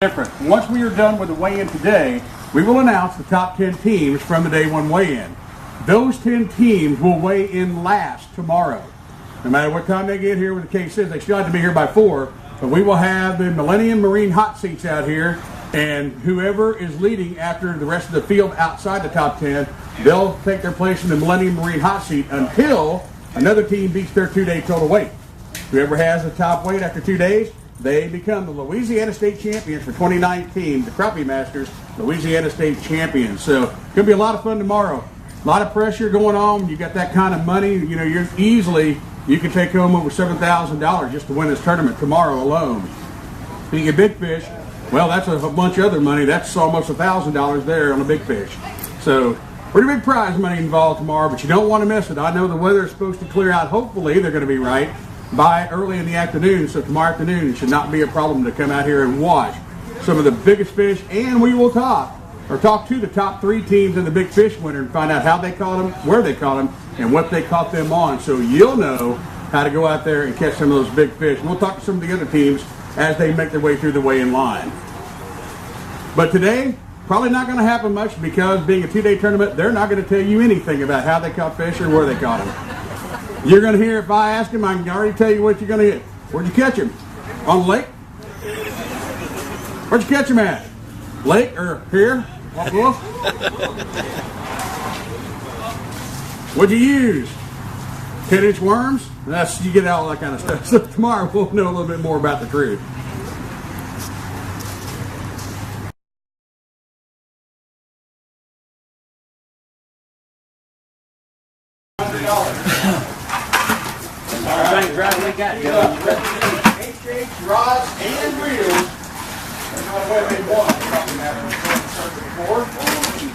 Different. Once we are done with the weigh-in today, we will announce the top 10 teams from the day one weigh-in. Those 10 teams will weigh in last tomorrow. No matter what time they get here, what the case is, they still have to be here by 4. But we will have the Millennium Marine hot seats out here, and whoever is leading after the rest of the field outside the top 10, they'll take their place in the Millennium Marine hot seat until another team beats their 2-day total weight. Whoever has the top weight after 2 days, they become the Louisiana State Champions for 2019, the Crappie Masters, Louisiana State Champions. So it's going to be a lot of fun tomorrow. A lot of pressure going on. You got that kind of money. You know, you can take home over $7,000 just to win this tournament tomorrow alone. Being a big fish, well, that's a bunch of other money. That's almost $1,000 there on a big fish. So pretty big prize money involved tomorrow, but you don't want to miss it. I know the weather is supposed to clear out. Hopefully they're going to be right by early in the afternoon, so tomorrow afternoon it should not be a problem to come out here and watch some of the biggest fish, and we will talk to the top 3 teams in the big fish winter and find out how they caught them, where they caught them, and what they caught them on, so you'll know how to go out there and catch some of those big fish. And we'll talk to some of the other teams as they make their way through the weigh-in line. But today, probably not going to happen much because being a 2-day tournament, they're not going to tell you anything about how they caught fish or where they caught them. You're going to hear, if I ask him, I can already tell you what you're going to get. Where'd you catch him? On the lake? Where'd you catch him at? Lake or here? Wolf? What'd you use? 10-inch worms? You get all that kind of stuff. So tomorrow we'll know a little bit more about the truth. Rods and reels. There's not a way they want to come after the circuit before.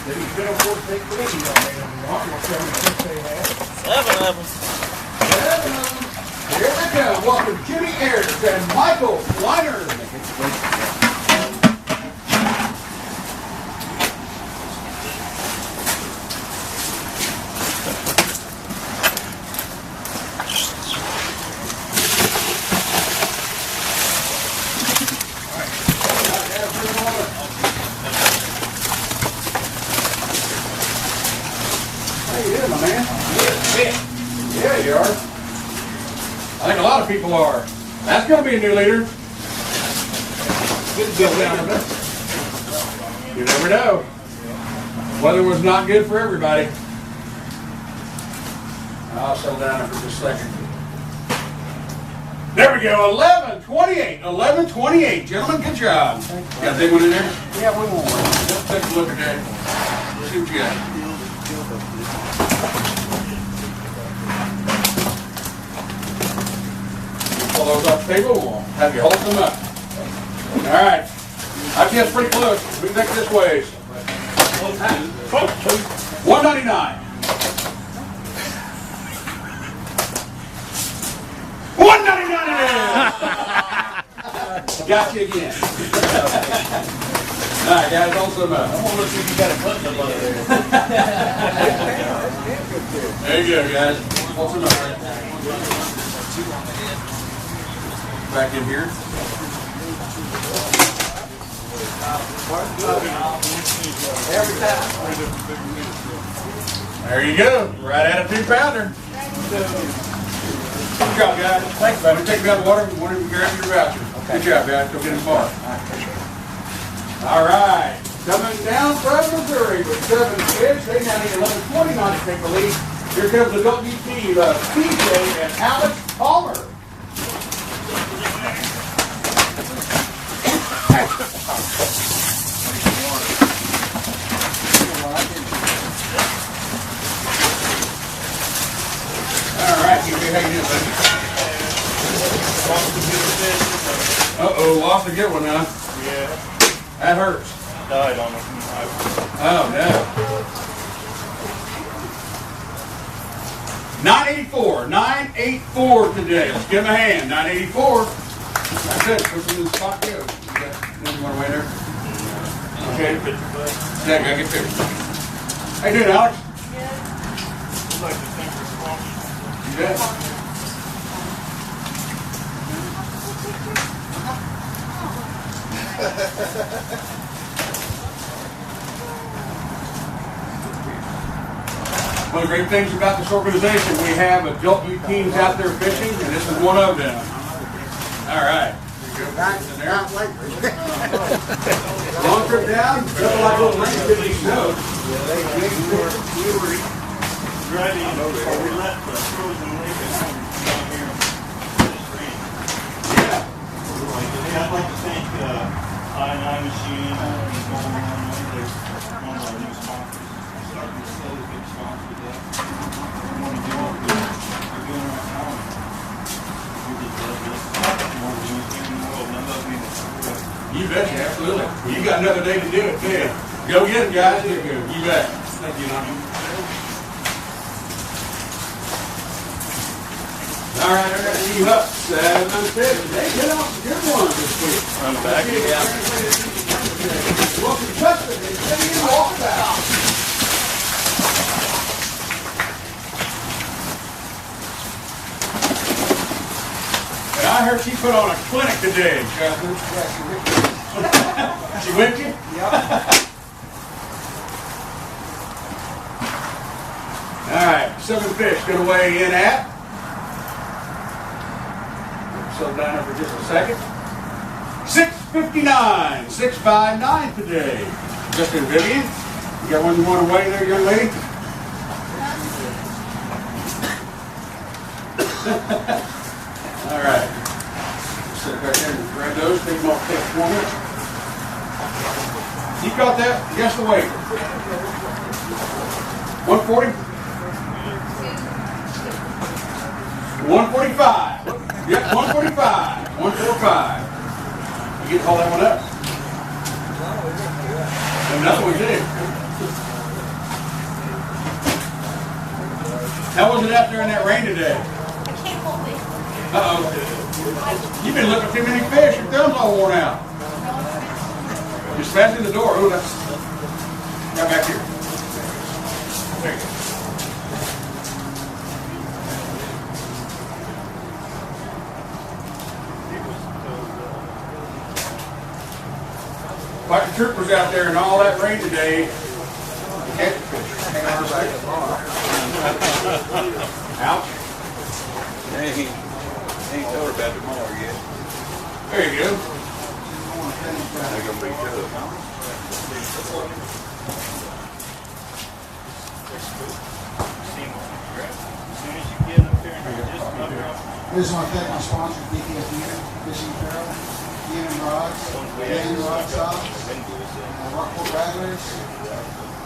Then you could afford to take the lead on them. 7 of them. 7 of them. Here they go. Welcome Jimmy Ayers and Michael Weiner. Yeah, you are. I think a lot of people are. That's going to be a new leader. Good to go down a bit. You never know. Weather was not good for everybody. I'll settle down for just a second. There we go. 11:28. 11:28. Gentlemen, good job. Got a big one in there? Yeah, we won't. Let's take a look at that. See what you got. Pull those off the table, we'll have you hold them up. Alright. I guess pretty close. We can take this ways. 199. 199 it is! Got you again. Alright guys, hold some up. I want to see if you got a button up under there. There you go guys. Hold some up. Back in here. There you go. Right at a 2-pounder. Good job, guys. Thanks, buddy. Take me out of the water. We want to grab your voucher. Okay. Good job, guys. Go get him far. All right. Coming down from Missouri with 7 fish. They now need 11:29 to take the lead. Here comes the WT PJ and Alex Palmer. All right, how you doing, buddy? Uh-oh, lost a good one, huh? Yeah. That hurts. Died on it. Oh, no. 984. 984 today. Let's give him a hand. 984. That's it. Push him in the spot go. You got one way there? Okay. Yeah, gotta get pictures. How you doing, Alex? I'd like to thank you for You bet. One of the great things about this organization, we have adult youth teams out there fishing, and this is one of them. All right. Not lately. Long trip down, nothing like little rain to these snows. We were driving, we left the frozen lake down here in the stream. Yeah. I'd like to thank I&I Machine and one of our new sponsors. Starting to slowly get sponsored with that. We want to do what we're doing right now. We just love this. More than anything in the world. And I love being a part of it. You betcha, absolutely. You got another day to do it, too. Go get it, guys. You bet. Thank you, Nami. All right, I got you up. 7 fish. They hit off some good ones this week. On the back? Yeah. Well, Kentucky, they say you walk about. And I heard she put on a clinic today, Catherine. She with you? Yeah. All right, 7 fish going to weigh in at. Slow down for just a second. 659, 659 today. Justin Vivian, you got one you want to weigh there, young lady? All right. Sit back there and grab those. Take them off. Take 4 minutes. You got that? Guess the weight. 140? 145. Yep, 145. 145. You get to haul that one up. Another one did. How was it out there in that rain today? I can't hold it. Uh-oh. You've been looking too many fish. Your thumb's all worn out. Just fasten the door. Oh, that's... Right back here. There you go. Like the troopers out there in all that rain today. Catch fish. Hang on back to the bar. Ouch. Ain't told her about tomorrow yet. There you go. They're gonna be tough. As soon as you get up there and you just come around. I just want to thank my sponsors, DKFN, Fishing Apparel, Ian Rods, Dan Rod Socks, Rockport Rattlers,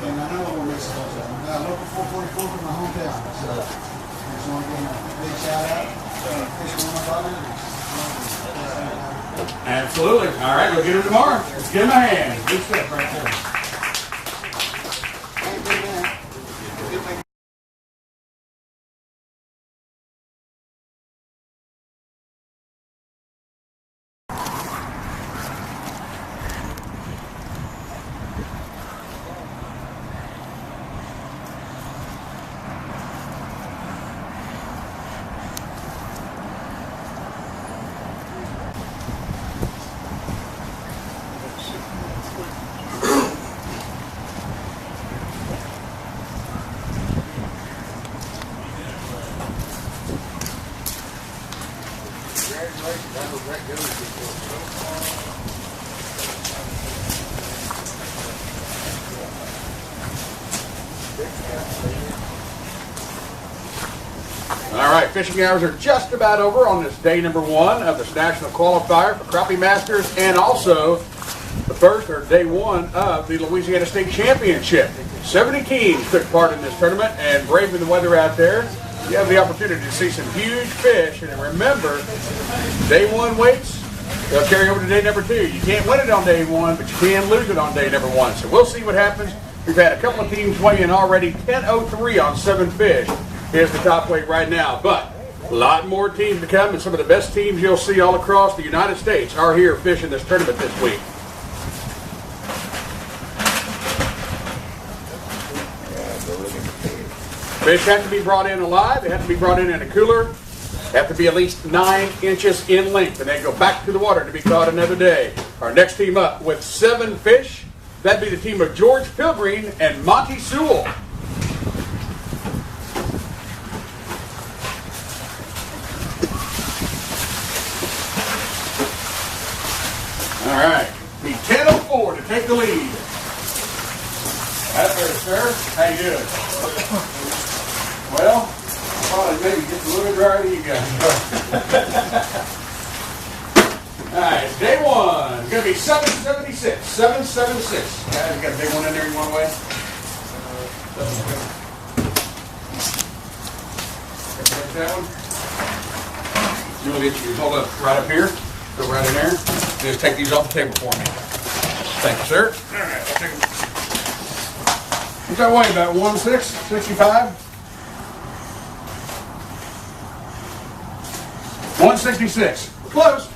and I know we'll miss those. Local 444 from my hometown. So I just want to give them a big shout out. Fishing with my brother. Absolutely. All right, go get her tomorrow. Let's give him a hand. Good stuff right there. Thank you, man. All right, fishing hours are just about over on this day number 1 of this national qualifier for Crappie Masters, and also the first, or day 1 of the Louisiana State Championship. 70 teams took part in this tournament, and braving the weather out there, you have the opportunity to see some huge fish. And remember, day 1 weights, they'll carry over to day number 2. You can't win it on day 1, but you can lose it on day number 1. So we'll see what happens. We've had a couple of teams weigh in already. 10:03 on 7 fish. Here's the top weight right now. But a lot more teams to come, and some of the best teams you'll see all across the United States are here fishing this tournament this week. Fish have to be brought in alive. They have to be brought in a cooler. They have to be at least 9 inches in length, and they go back to the water to be caught another day. Our next team up with 7 fish, that'd be the team of George Pilgreen and Monty Sewell. All right, be 10:04 to take the lead. That's there, sir. How you doing? Well, probably maybe just a little bit drier than you guys. All right, day 1. It's going to be 776. 776. Guys, you got a big one in there you want to weigh? That one? You hold up right up here. Go right in there. Just take these off the table for me. Thank you, sir. All right, I'll take them. What's that weigh? About 165? 166. Close.